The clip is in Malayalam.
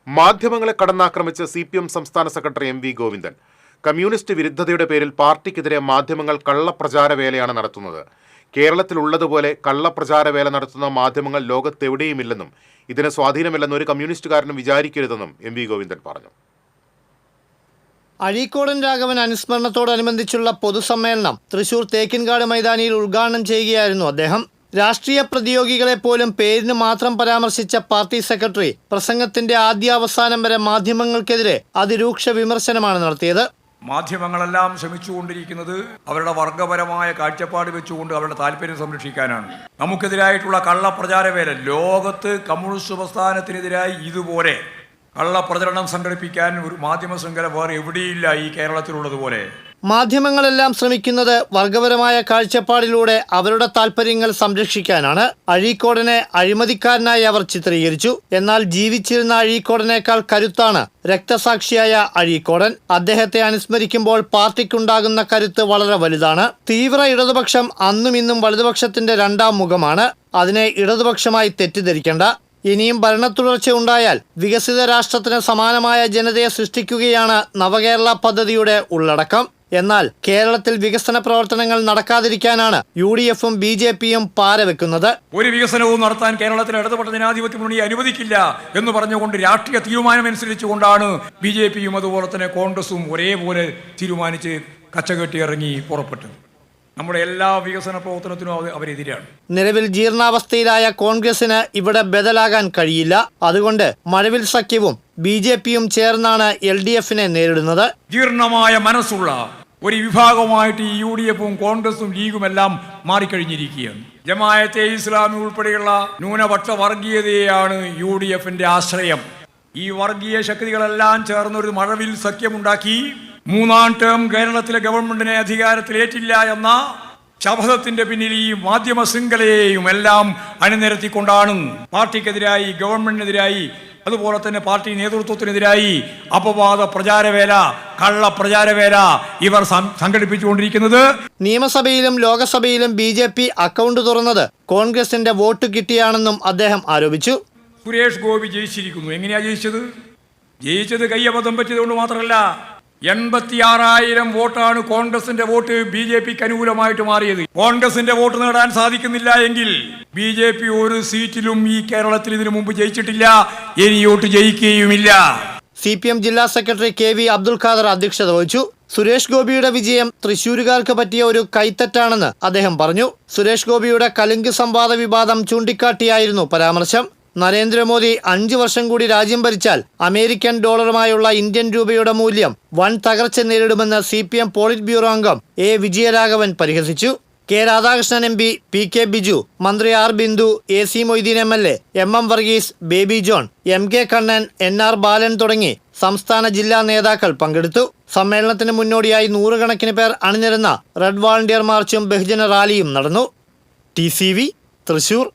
മാധ്യമങ്ങളെ കടന്നാക്രമിച്ച് CPM സംസ്ഥാന സെക്രട്ടറി MV ഗോവിന്ദൻ. കമ്മ്യൂണിസ്റ്റ് വിരുദ്ധതയുടെ പേരിൽ പാർട്ടിക്കെതിരെ മാധ്യമങ്ങൾ കള്ളപ്രചാരവേലയാണ് നടത്തുന്നത്. കേരളത്തിലുള്ളതുപോലെ കള്ളപ്രചാരവേല നടത്തുന്ന മാധ്യമങ്ങൾ ലോകത്തെവിടെയുമില്ലെന്നും ഇതിന് സ്വാധീനമില്ലെന്ന് ഒരു കമ്മ്യൂണിസ്റ്റുകാരനും വിചാരിക്കരുതെന്നും MV ഗോവിന്ദൻ പറഞ്ഞു. അഴീക്കോടൻ രാഘവൻ അനുസ്മരണത്തോടനുബന്ധിച്ചുള്ള പൊതുസമ്മേളനം തൃശൂർ തേക്കിൻകാട് മൈതാനിയിൽ ഉദ്ഘാടനം ചെയ്യുകയായിരുന്നു അദ്ദേഹം. രാഷ്ട്രീയ പ്രതിയോഗികളെ പോലും പേരിന് മാത്രം പരാമർശിച്ച പാർട്ടി സെക്രട്ടറി പ്രസംഗത്തിന്റെ ആദ്യാവസാനം വരെ മാധ്യമങ്ങൾക്കെതിരെ അതിരൂക്ഷ വിമർശനമാണ് നടത്തിയത്. മാധ്യമങ്ങളെല്ലാം ശ്രമിച്ചുകൊണ്ടിരിക്കുന്നത് അവരുടെ വർഗപരമായ കാഴ്ചപ്പാട് വെച്ചുകൊണ്ട് അവരുടെ താല്പര്യം സംരക്ഷിക്കാനാണ്. നമുക്കെതിരായിട്ടുള്ള കള്ളപ്രചാരവേല ലോകത്ത് കമ്മ്യൂണിസ്റ്റ് പ്രസ്ഥാനത്തിനെതിരായി ഇതുപോലെ കള്ളപ്രചരണം സംഘടിപ്പിക്കാൻ ഒരു മാധ്യമ ശൃംഖല വേറെ എവിടെയില്ല ഈ കേരളത്തിലുള്ളതുപോലെ. മാധ്യമങ്ങളെല്ലാം ശ്രമിക്കുന്നത് വർഗപരമായ കാഴ്ചപ്പാടിലൂടെ അവരുടെ താല്പര്യങ്ങൾ സംരക്ഷിക്കാനാണ്. അഴീക്കോടനെ അഴിമതിക്കാരനായി അവർ ചിത്രീകരിച്ചു. എന്നാൽ ജീവിച്ചിരുന്ന അഴീക്കോടനേക്കാൾ കരുത്താണ് രക്തസാക്ഷിയായ അഴീക്കോടൻ. അദ്ദേഹത്തെ അനുസ്മരിക്കുമ്പോൾ പാർട്ടിക്കുണ്ടാകുന്ന കരുത്ത് വളരെ വലുതാണ്. തീവ്ര ഇടതുപക്ഷം അന്നും ഇന്നും വലതുപക്ഷത്തിന്റെ രണ്ടാം മുഖമാണ്. അതിനെ ഇടതുപക്ഷമായി തെറ്റിദ്ധരിക്കേണ്ട. ഇനിയും ഭരണത്തുടർച്ച ഉണ്ടായാൽ വികസിത രാഷ്ട്രത്തിന് സമാനമായ ജനതയെ സൃഷ്ടിക്കുകയാണ് നവകേരള പദ്ധതിയുടെ ഉള്ളടക്കം. എന്നാൽ കേരളത്തിൽ വികസന പ്രവർത്തനങ്ങൾ നടക്കാതിരിക്കാനാണ് UDFും BJPയും പാരവെക്കുന്നത്. ഒരു വികസനവും നടത്താൻ കേരളത്തിലെ ഇടതുപക്ഷ ജനാധിപത്യ മുന്നണി അനുവദിക്കില്ല എന്ന് പറഞ്ഞുകൊണ്ട് രാഷ്ട്രീയ തീരുമാനമനുസരിച്ചുകൊണ്ടാണ് BJPയും അതുപോലെ തന്നെ കോൺഗ്രസും ഒരേപോലെ തീരുമാനിച്ച് കച്ചകെട്ടി ഇറങ്ങി പുറപ്പെട്ടത്. നമ്മുടെ എല്ലാ വികസന പ്രവർത്തനത്തിനും അവരെതിരാണ്. നിലവിൽ ജീർണാവസ്ഥയിലായ കോൺഗ്രസിന് ഇവിടെ ബദലാകാൻ കഴിയില്ല. അതുകൊണ്ട് മഴവിൽ സഖ്യവും BJPയും ചേർന്നാണ് LDFനെ നേരിടുന്നത്. ജീർണമായ മനസ്സുള്ള ഒരു വിഭാഗമായിട്ട് ഈ UDFും കോൺഗ്രസും ലീഗുമെല്ലാം മാറിക്കഴിഞ്ഞിരിക്കുകയാണ്. ജമാഅത്തെ ഇസ്ലാമി ഉൾപ്പെടെയുള്ള ന്യൂനപക്ഷ വർഗീയതയാണ് UDFന്റെ ആശ്രയം. ഈ വർഗീയ ശക്തികളെല്ലാം ചേർന്നൊരു മഴവിൽ സഖ്യമുണ്ടാക്കി മൂന്നാം ടേം കേരളത്തിലെ ഗവൺമെന്റിനെ അധികാരത്തിലേറ്റില്ല എന്ന ശപഥത്തിന്റെ പിന്നിൽ ഈ മാധ്യമ ശൃംഖലയെയും എല്ലാം അണിനിരത്തിക്കൊണ്ടാണ് പാർട്ടിക്കെതിരായി, ഗവൺമെന്റിനെതിരായി, അതുപോലെ തന്നെ പാർട്ടി നേതൃത്വത്തിനെതിരായി അപവാദ പ്രചാരവേല, കള്ള പ്രചാരവേല ഇവർ സംഘടിപ്പിച്ചുകൊണ്ടിരിക്കുന്നത്. നിയമസഭയിലും ലോകസഭയിലും BJP അക്കൗണ്ട് തുറന്നത് കോൺഗ്രസിന്റെ വോട്ട് കിട്ടിയാണെന്നും അദ്ദേഹം ആരോപിച്ചു. സുരേഷ് ഗോപി ജയിച്ചിരിക്കുന്നു. എങ്ങനെയാ ജയിച്ചത്? ജയിച്ചത് കയ്യബദ്ധം പറ്റിയതുകൊണ്ട് മാത്രമല്ല. 86,000 വോട്ടാണ് കോൺഗ്രസിന്റെ വോട്ട് BJPക്ക് അനുകൂലമായിട്ട് മാറിയത്. കോൺഗ്രസിന്റെ വോട്ട് നേടാൻ സാധിക്കുന്നില്ല എങ്കിൽ BJP ഒരു സീറ്റിലും ഈ കേരളത്തിൽ ഇതിനു മുമ്പ് ജയിച്ചിട്ടില്ല, ഇനിയോട്ട് ജയിക്കുകയുമില്ല. CPM ജില്ലാ സെക്രട്ടറി KV അബ്ദുൽ ഖാദർ അധ്യക്ഷത വഹിച്ചു. സുരേഷ് ഗോപിയുടെ വിജയം തൃശ്ശൂരുകാർക്ക് പറ്റിയ ഒരു കൈത്തറ്റാണെന്ന് അദ്ദേഹം പറഞ്ഞു. സുരേഷ് ഗോപിയുടെ കലുങ്ക് സംവാദ വിവാദം ചൂണ്ടിക്കാട്ടിയായിരുന്നു പരാമർശം. നരേന്ദ്രമോദി 5 വർഷം കൂടി രാജ്യം ഭരിച്ചാൽ അമേരിക്കൻ ഡോളറുമായുള്ള ഇന്ത്യൻ രൂപയുടെ മൂല്യം വൻ തകർച്ച നേരിടുമെന്ന് CPM പോളിറ്റ് ബ്യൂറോ അംഗം A വിജയരാഘവൻ പരിഹസിച്ചു. K Radhakrishnan MP, PK Biju, മന്ത്രി R Bindu, AC Moideen MLA, MM Varghese, baby John, MK Kannan, NR ബാലൻ തുടങ്ങി സംസ്ഥാന ജില്ലാ നേതാക്കൾ പങ്കെടുത്തു. സമ്മേളനത്തിന് മുന്നോടിയായി 100 കണക്കിന് പേർ അണിനിരന്ന റെഡ് വാളണ്ടിയർ മാർച്ചും ബഹുജന റാലിയും നടന്നു. TCV തൃശൂർ.